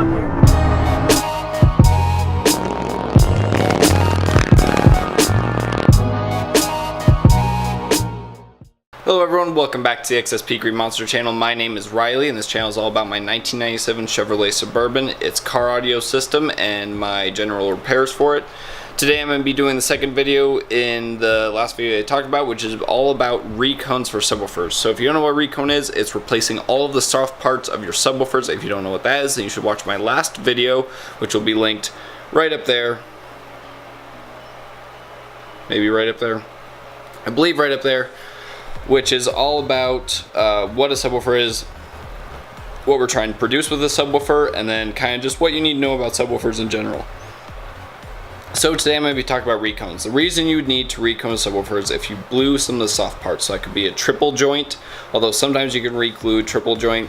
Hello everyone, welcome back to the XSP Green Monster channel. My name is Riley and this channel is all about my 1997 Chevrolet Suburban, its car audio system, and my general repairs for it. Today I'm going to be doing the second video in the last video I talked about, which is all about recones for subwoofers. So if you don't know what recone is, it's replacing all of the soft parts of your subwoofers. If you don't know what that is, then you should watch my last video, which will be linked right up there. Maybe right up there. I believe right up there. Which is all about what a subwoofer is, what we're trying to produce with a subwoofer, and then kind of just what you need to know about subwoofers in general. So today I'm going to be talking about recones. The reason you would need to recone a subwoofer is if you blew some of the soft parts. So that could be a triple joint, although sometimes you can re-glue a triple joint.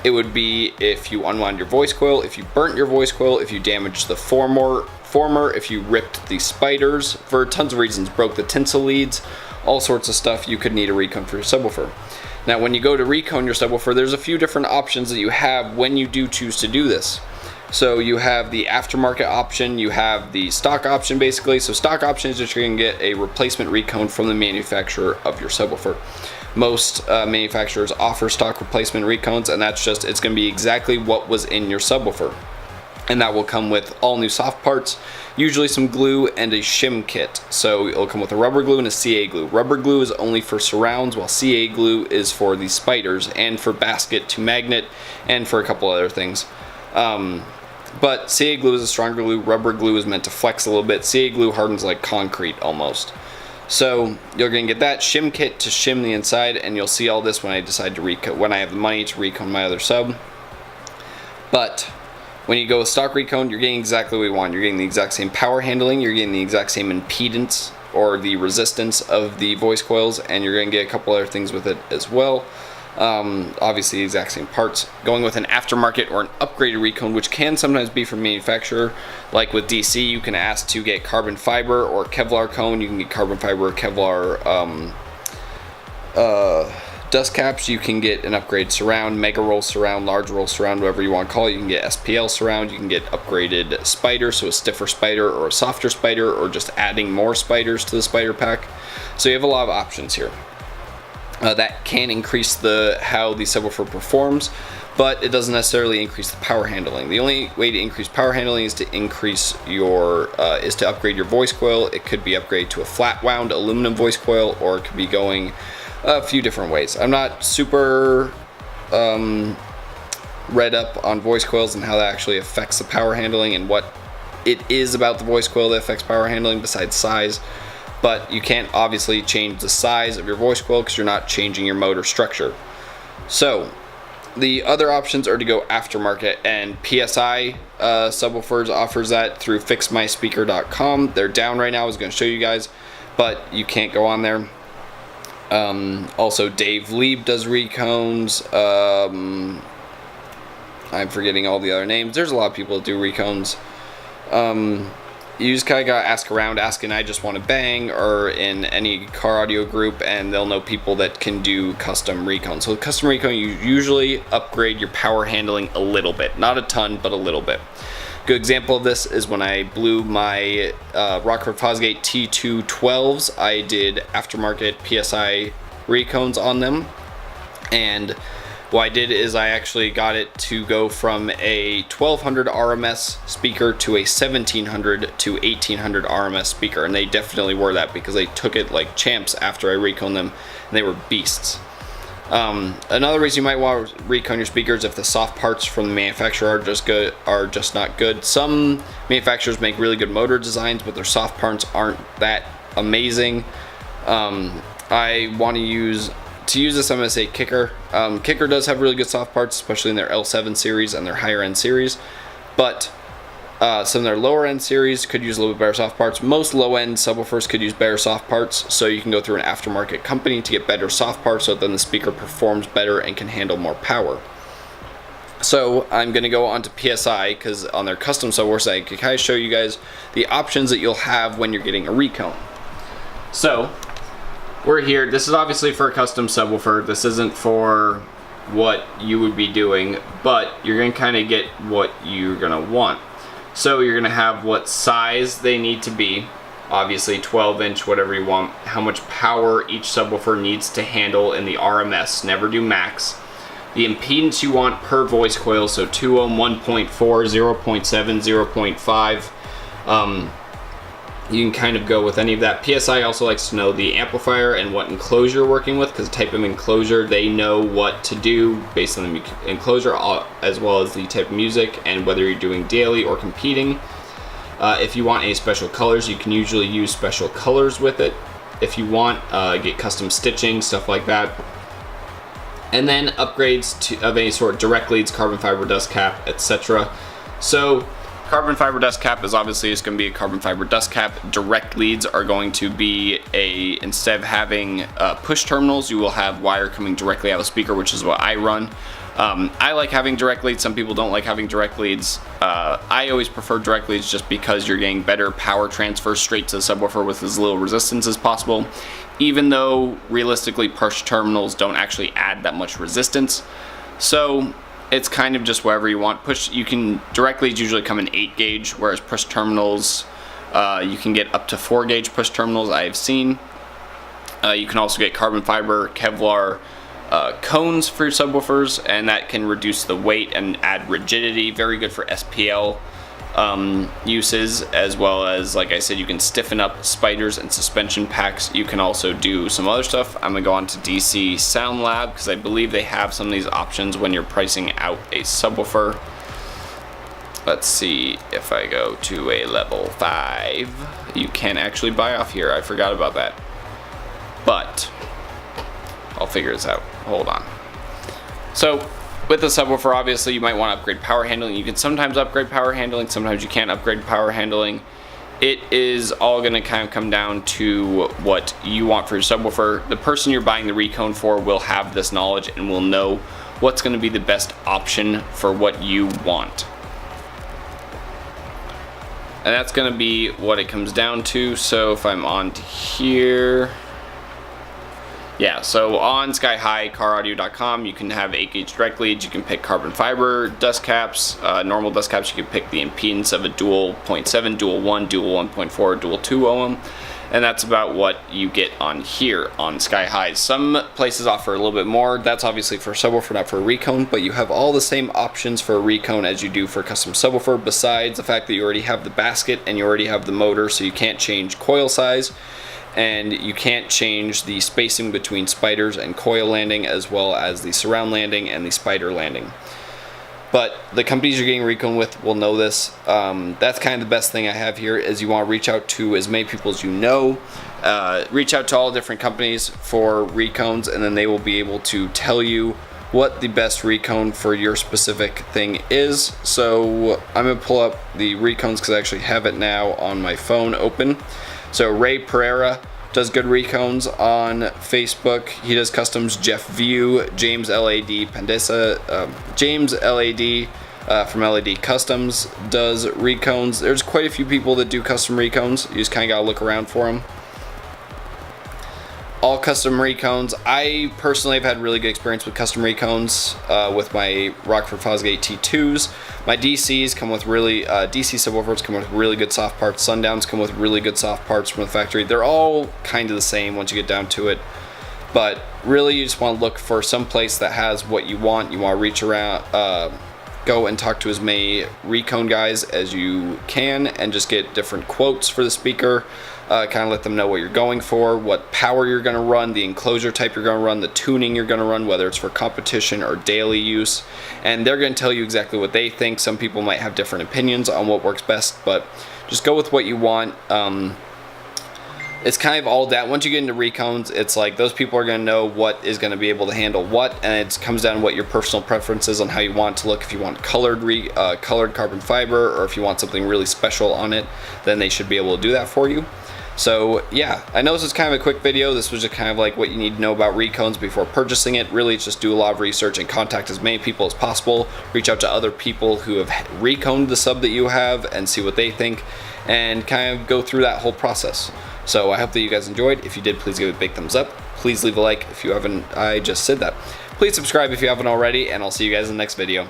It would be if you unwound your voice coil, if you burnt your voice coil, if you damaged the former, if you ripped the spiders, for tons of reasons, broke the tinsel leads, all sorts of stuff, you could need a recone for your subwoofer. Now when you go to recone your subwoofer, there's a few different options that you have when you do choose to do this. So you have the aftermarket option, you have the stock option basically. So stock option is just you're going to get a replacement recone from the manufacturer of your subwoofer. Most manufacturers offer stock replacement recones, and that's just, it's going to be exactly what was in your subwoofer. And that will come with all new soft parts, usually some glue and a shim kit. So it'll come with a rubber glue and a CA glue. Rubber glue is only for surrounds, while CA glue is for the spiders and for basket to magnet and for a couple other things. But CA glue is a stronger glue. Rubber glue is meant to flex a little bit. CA glue hardens like concrete almost. So you're going to get that shim kit to shim the inside, and you'll see all this when I decide to recone, when I have the money to recone my other sub. But when you go with stock recone, you're getting exactly what you want. You're getting the exact same power handling, you're getting the exact same impedance or the resistance of the voice coils, and you're going to get a couple other things with it as well. Obviously the exact same parts. Going with an aftermarket or an upgraded recone, which can sometimes be from manufacturer, like with DC, you can ask to get carbon fiber or Kevlar cone. You can get carbon fiber or Kevlar dust caps. You can get an upgrade surround, mega roll surround, large roll surround, whatever you want to call it. You can get SPL surround, you can get upgraded spider, so a stiffer spider or a softer spider, or just adding more spiders to the spider pack. So you have a lot of options here. That can increase how the subwoofer performs, but it doesn't necessarily increase the power handling. The only way to increase power handling is to increase your to upgrade your voice coil. It could be upgraded to a flat wound aluminum voice coil, or it could be going a few different ways. I'm not super read up on voice coils and how that actually affects the power handling and what it is about the voice coil that affects power handling besides size. But you can't obviously change the size of your voice coil because you're not changing your motor structure. So the other options are to go aftermarket, and PSI Subwoofers offers that through fixmyspeaker.com. They're down right now. I was going to show you guys, but you can't go on there. Also Dave Lieb does recones. I'm forgetting all the other names. There's a lot of people that do recones. You just kind of gotta ask around, asking I Just Want to Bang, or in any car audio group, and they'll know people that can do custom recon. So custom recon, you usually upgrade your power handling a little bit, not a ton, but a little bit. Good example of this is when I blew my Rockford Fosgate T212s. I did aftermarket PSI recones on them, and what I did is I actually got it to go from a 1200 RMS speaker to a 1700 to 1800 RMS speaker, and they definitely were that because they took it like champs after I reconed them, and they were beasts. Another reason you might want to recone your speakers if the soft parts from the manufacturer are just not good. Some manufacturers make really good motor designs, but their soft parts aren't that amazing. I want to use this, I'm going to say Kicker. Kicker does have really good soft parts, especially in their L7 series and their higher end series, but some of their lower end series could use a little bit better soft parts. Most low end subwoofers could use better soft parts, so you can go through an aftermarket company to get better soft parts so that then the speaker performs better and can handle more power. So I'm going to go on to PSI because on their custom subwoofers I can kind of show you guys the options that you'll have when you're getting a recone. So we're here. This is obviously for a custom subwoofer. This isn't for what you would be doing, but you're going to kind of get what you're going to want. So you're going to have what size they need to be, obviously 12-inch, whatever you want, how much power each subwoofer needs to handle in the RMS, never do max, the impedance you want per voice coil, so 2 ohm, 1.4, 0.7, 0.5. You can kind of go with any of that. PSI also likes to know the amplifier and what enclosure you're working with, because the type of enclosure, they know what to do based on the enclosure, as well as the type of music and whether you're doing daily or competing. If you want any special colors, you can usually use special colors with it. If you want, get custom stitching, stuff like that. And then upgrades of any sort, direct leads, carbon fiber dust cap, etc. So carbon fiber dust cap is obviously just going to be a carbon fiber dust cap. Direct leads are going to be instead of having push terminals, you will have wire coming directly out of the speaker, which is what I run. I like having direct leads. Some people don't like having direct leads. I always prefer direct leads just because you're getting better power transfer straight to the subwoofer with as little resistance as possible, even though realistically push terminals don't actually add that much resistance. So it's kind of just wherever you want. Direct leads usually come in 8 gauge, whereas push terminals, you can get up to 4 gauge push terminals I've seen. You can also get carbon fiber Kevlar cones for your subwoofers, and that can reduce the weight and add rigidity. Very good for SPL uses, as well as, like I said, you can stiffen up spiders and suspension packs. You can also do some other stuff. I'm gonna go on to DC Sound Lab because I believe they have some of these options when you're pricing out a subwoofer. Let's see, if I go to a level 5, you can actually buy off here. I forgot about that, but I'll figure this out. Hold on. So with the subwoofer, obviously you might want to upgrade power handling. You can sometimes upgrade power handling, sometimes you can't upgrade power handling. It is all going to kind of come down to what you want for your subwoofer. The person you're buying the recone for will have this knowledge and will know what's going to be the best option for what you want. And that's going to be what it comes down to. So if I'm on to here, yeah, so on skyhighcaraudio.com, you can have 8 gauge direct leads. You can pick carbon fiber dust caps, normal dust caps. You can pick the impedance of a dual 0.7, dual 1, dual 1.4, dual 2 ohm. And that's about what you get on here on Sky High. Some places offer a little bit more. That's obviously for subwoofer, not for a recone, but you have all the same options for a recone as you do for a custom subwoofer, besides the fact that you already have the basket and you already have the motor, so you can't change coil size. And you can't change the spacing between spiders and coil landing, as well as the surround landing and the spider landing. But the companies you're getting recone with will know this. That's kind of the best thing I have here, is you want to reach out to as many people as you know. Reach out to all different companies for recones, and then they will be able to tell you what the best recone for your specific thing is. So I'm going to pull up the recones because I actually have it now on my phone open. So Ray Pereira does good recones on Facebook. He does customs. Jeff View, James LAD Pandesa, James LAD from LAD Customs does recones. There's quite a few people that do custom recones. You just kind of gotta look around for them. All custom recones. I personally have had really good experience with custom recones with my Rockford Fosgate T2s. My DCs come with really, DC subwoofers come with really good soft parts. Sundowns come with really good soft parts from the factory. They're all kind of the same once you get down to it. But really you just want to look for some place that has what you want. You want to reach around, go and talk to as many recone guys as you can and just get different quotes for the speaker. Kind of let them know what you're going for, what power you're going to run, the enclosure type you're going to run, the tuning you're going to run, whether it's for competition or daily use. And they're going to tell you exactly what they think. Some people might have different opinions on what works best, but just go with what you want. It's kind of all that. Once you get into recones, it's like those people are going to know what is going to be able to handle what, and it comes down to what your personal preferences on how you want it to look. If you want colored carbon fiber, or if you want something really special on it, then they should be able to do that for you. So yeah, I know this is kind of a quick video. This was just kind of like what you need to know about recones before purchasing it. Really just do a lot of research and contact as many people as possible. Reach out to other people who have reconed the sub that you have and see what they think, and kind of go through that whole process. So I hope that you guys enjoyed. If you did, please give it a big thumbs up. Please leave a like if you haven't. I just said that. Please subscribe if you haven't already, and I'll see you guys in the next video.